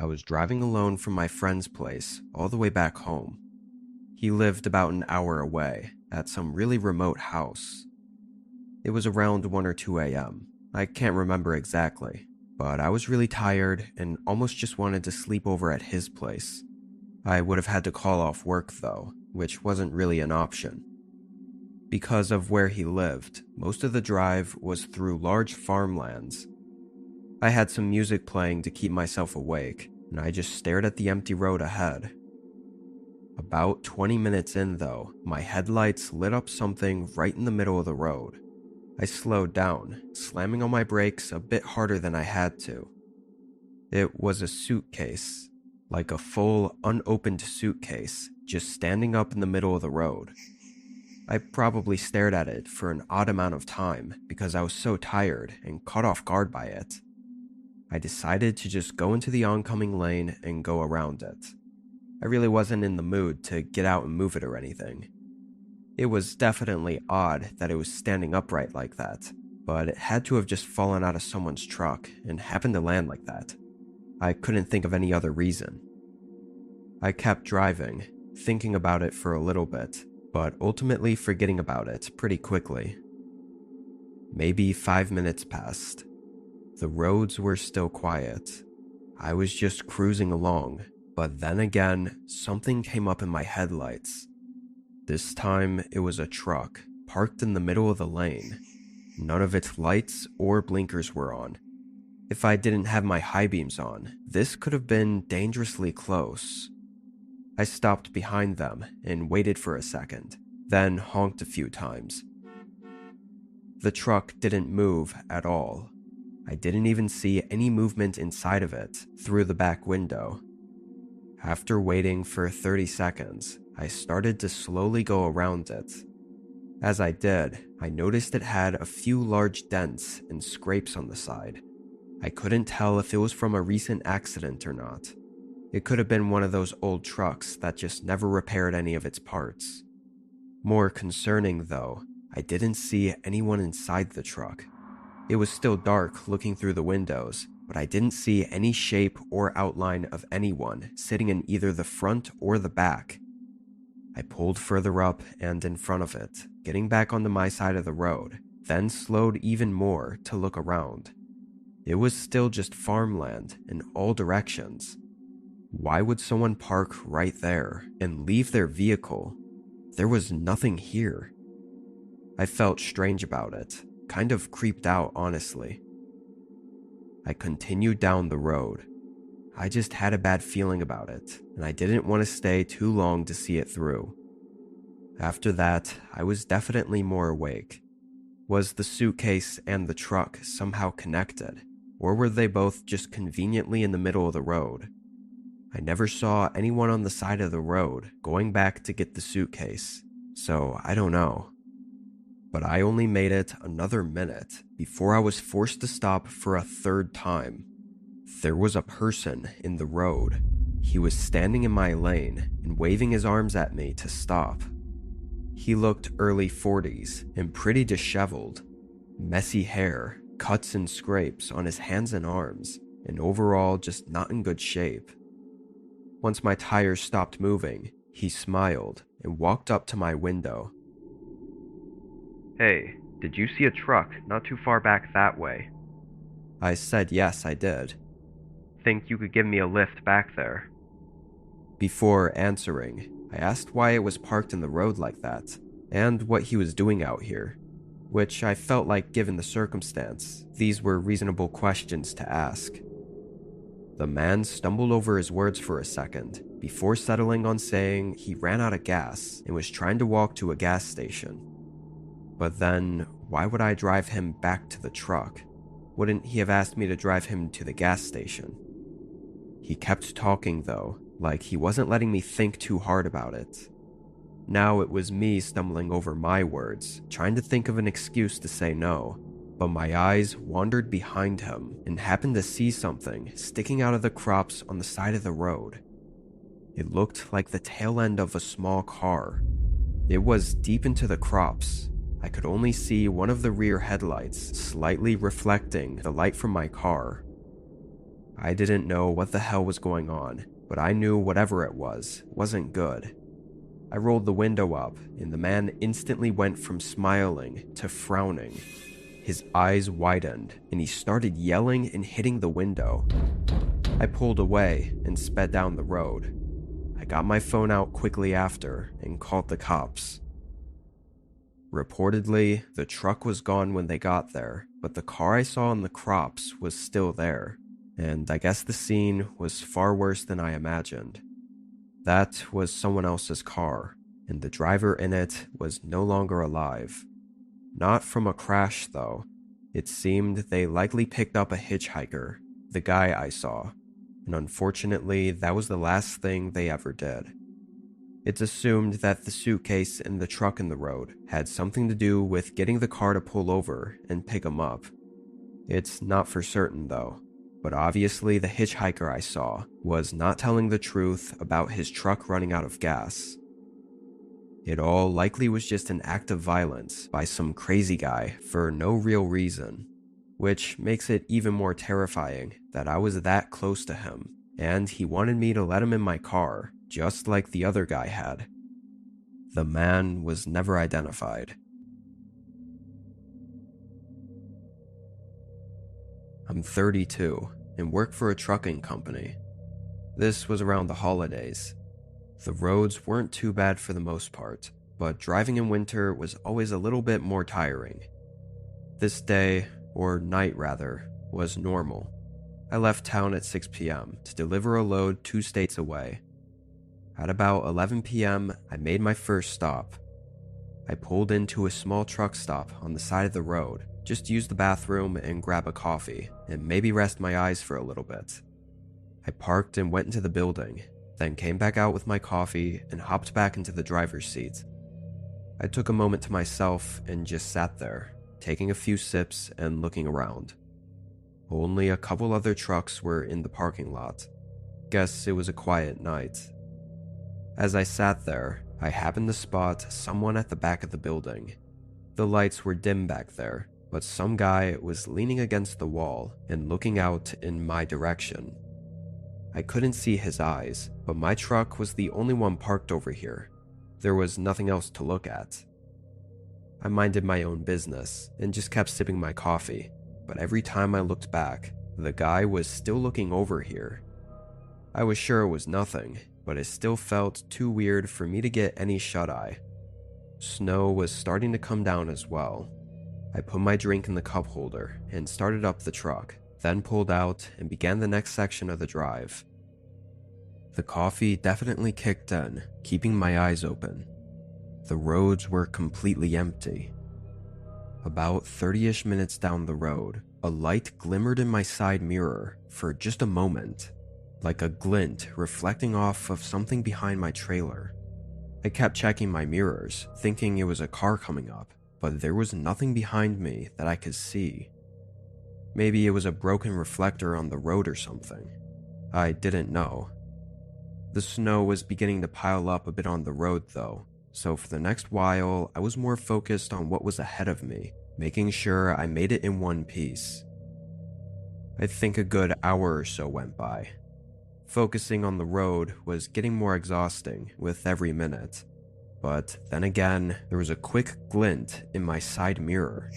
I was driving alone from my friend's place all the way back home. He lived about an hour away at some really remote house. It was around 1 or 2 a.m. I can't remember exactly, but I was really tired and almost just wanted to sleep over at his place. I would have had to call off work though, which wasn't really an option. Because of where he lived, most of the drive was through large farmlands. I had some music playing to keep myself awake, and I just stared at the empty road ahead. About 20 minutes in though, my headlights lit up something right in the middle of the road. I slowed down, slamming on my brakes a bit harder than I had to. It was a suitcase, like a full, unopened suitcase, just standing up in the middle of the road. I probably stared at it for an odd amount of time because I was so tired and caught off guard by it. I decided to just go into the oncoming lane and go around it. I really wasn't in the mood to get out and move it or anything. It was definitely odd that it was standing upright like that, but it had to have just fallen out of someone's truck and happened to land like that. I couldn't think of any other reason. I kept driving, thinking about it for a little bit, but ultimately forgetting about it pretty quickly. Maybe 5 minutes passed. The roads were still quiet. I was just cruising along, but then again, something came up in my headlights. This time, it was a truck, parked in the middle of the lane. None of its lights or blinkers were on. If I didn't have my high beams on, this could have been dangerously close. I stopped behind them and waited for a second, then honked a few times. The truck didn't move at all. I didn't even see any movement inside of it through the back window. After waiting for 30 seconds, I started to slowly go around it. As I did, I noticed it had a few large dents and scrapes on the side. I couldn't tell if it was from a recent accident or not. It could have been one of those old trucks that just never repaired any of its parts. More concerning though, I didn't see anyone inside the truck. It was still dark looking through the windows, but I didn't see any shape or outline of anyone sitting in either the front or the back. I pulled further up and in front of it, getting back onto my side of the road, then slowed even more to look around. It was still just farmland in all directions. Why would someone park right there and leave their vehicle? There was nothing here. I felt strange about it, kind of creeped out honestly. I continued down the road. I just had a bad feeling about it, and I didn't want to stay too long to see it through. After that, I was definitely more awake. Was the suitcase and the truck somehow connected, or were they both just conveniently in the middle of the road? I never saw anyone on the side of the road going back to get the suitcase, so I don't know. But I only made it another minute before I was forced to stop for a third time. There was a person in the road. He was standing in my lane and waving his arms at me to stop. He looked early 40s and pretty disheveled. Messy hair, cuts and scrapes on his hands and arms, and overall just not in good shape. Once my tires stopped moving, he smiled and walked up to my window. "Hey, did you see a truck not too far back that way?" I said yes, I did. "Think you could give me a lift back there?" Before answering, I asked why it was parked in the road like that, and what he was doing out here, which I felt like given the circumstance, these were reasonable questions to ask. The man stumbled over his words for a second, before settling on saying he ran out of gas and was trying to walk to a gas station. But then, why would I drive him back to the truck? Wouldn't he have asked me to drive him to the gas station? He kept talking though, like he wasn't letting me think too hard about it. Now it was me stumbling over my words, trying to think of an excuse to say no, but my eyes wandered behind him and happened to see something sticking out of the crops on the side of the road. It looked like the tail end of a small car. It was deep into the crops. I could only see one of the rear headlights slightly reflecting the light from my car. I didn't know what the hell was going on, but I knew whatever it was wasn't good. I rolled the window up, and the man instantly went from smiling to frowning. His eyes widened, and he started yelling and hitting the window. I pulled away and sped down the road. I got my phone out quickly after and called the cops. Reportedly, the truck was gone when they got there, but the car I saw in the crops was still there, and I guess the scene was far worse than I imagined. That was someone else's car, and the driver in it was no longer alive. Not from a crash, though. It seemed they likely picked up a hitchhiker, the guy I saw, and unfortunately, that was the last thing they ever did. It's assumed that the suitcase and the truck in the road had something to do with getting the car to pull over and pick him up. It's not for certain, though, but obviously the hitchhiker I saw was not telling the truth about his truck running out of gas. It all likely was just an act of violence by some crazy guy for no real reason, which makes it even more terrifying that I was that close to him, and he wanted me to let him in my car, just like the other guy had. The man was never identified. I'm 32 and work for a trucking company. This was around the holidays. The roads weren't too bad for the most part, but driving in winter was always a little bit more tiring. This day, or night rather, was normal. I left town at 6 p.m. to deliver a load 2 states away. At about 11 p.m., I made my first stop. I pulled into a small truck stop on the side of the road, just to use the bathroom and grab a coffee, and maybe rest my eyes for a little bit. I parked and went into the building, then came back out with my coffee and hopped back into the driver's seat. I took a moment to myself and just sat there, taking a few sips and looking around. Only a couple other trucks were in the parking lot. Guess it was a quiet night. As I sat there, I happened to spot someone at the back of the building. The lights were dim back there, but some guy was leaning against the wall and looking out in my direction. I couldn't see his eyes, but my truck was the only one parked over here. There was nothing else to look at. I minded my own business and just kept sipping my coffee, but every time I looked back, the guy was still looking over here. I was sure it was nothing, but it still felt too weird for me to get any shut-eye. Snow was starting to come down as well. I put my drink in the cup holder and started up the truck, then pulled out and began the next section of the drive. The coffee definitely kicked in, keeping my eyes open. The roads were completely empty. About 30-ish minutes down the road, a light glimmered in my side mirror for just a moment, like a glint reflecting off of something behind my trailer. I kept checking my mirrors, thinking it was a car coming up, but there was nothing behind me that I could see. Maybe it was a broken reflector on the road or something. I didn't know. The snow was beginning to pile up a bit on the road though, so for the next while I was more focused on what was ahead of me, making sure I made it in one piece. I think a good hour or so went by. Focusing on the road was getting more exhausting with every minute, but then again there was a quick glint in my side mirror.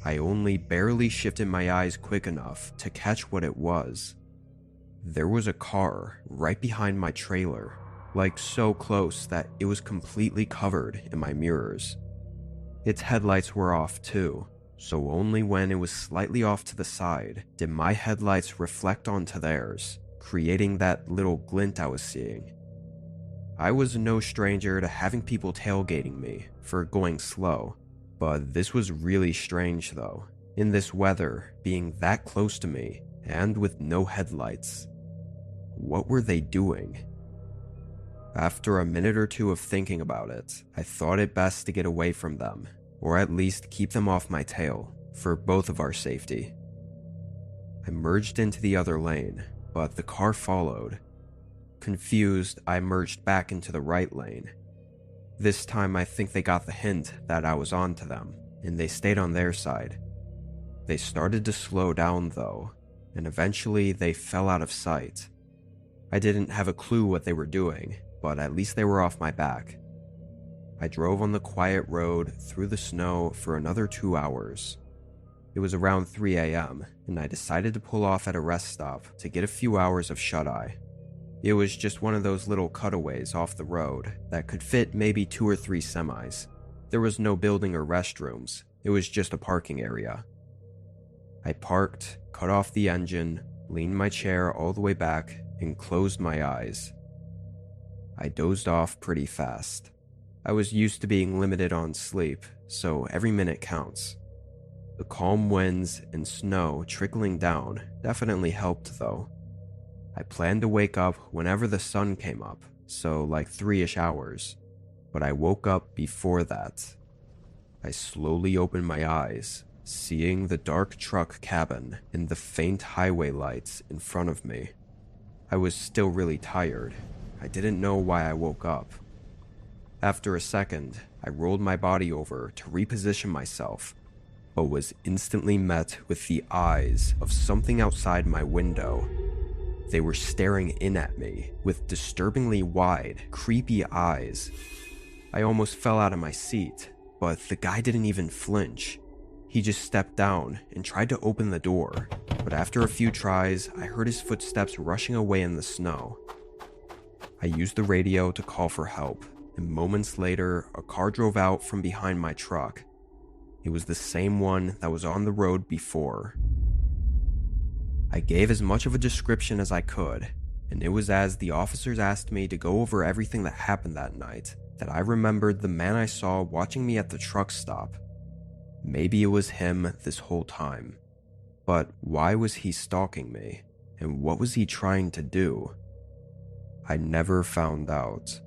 I only barely shifted my eyes quick enough to catch what it was. There was a car right behind my trailer, like so close that it was completely covered in my mirrors. Its headlights were off too, so only when it was slightly off to the side did my headlights reflect onto theirs, creating that little glint I was seeing. I was no stranger to having people tailgating me for going slow, but this was really strange though, in this weather being that close to me and with no headlights. What were they doing? After a minute or two of thinking about it, I thought it best to get away from them, or at least keep them off my tail, for both of our safety. I merged into the other lane, but the car followed. Confused, I merged back into the right lane. This time I think they got the hint that I was onto them, and they stayed on their side. They started to slow down though, and eventually they fell out of sight. I didn't have a clue what they were doing, but at least they were off my back. I drove on the quiet road through the snow for another 2 hours. It was around 3 a.m., and I decided to pull off at a rest stop to get a few hours of shut-eye. It was just one of those little cutaways off the road that could fit maybe 2 or 3 semis. There was no building or restrooms, it was just a parking area. I parked, cut off the engine, leaned my chair all the way back, and closed my eyes. I dozed off pretty fast. I was used to being limited on sleep, so every minute counts. The calm winds and snow trickling down definitely helped though. I planned to wake up whenever the sun came up, so like 3-ish hours, but I woke up before that. I slowly opened my eyes, seeing the dark truck cabin and the faint highway lights in front of me. I was still really tired. I didn't know why I woke up. After a second, I rolled my body over to reposition myself, but was instantly met with the eyes of something outside my window. They were staring in at me with disturbingly wide, creepy eyes. I almost fell out of my seat, but the guy didn't even flinch. He just stepped down and tried to open the door, but after a few tries, I heard his footsteps rushing away in the snow. I used the radio to call for help, and moments later, a car drove out from behind my truck. It was the same one that was on the road before. I gave as much of a description as I could, and it was as the officers asked me to go over everything that happened that night that I remembered the man I saw watching me at the truck stop. Maybe it was him this whole time. But why was he stalking me? And what was he trying to do? I never found out.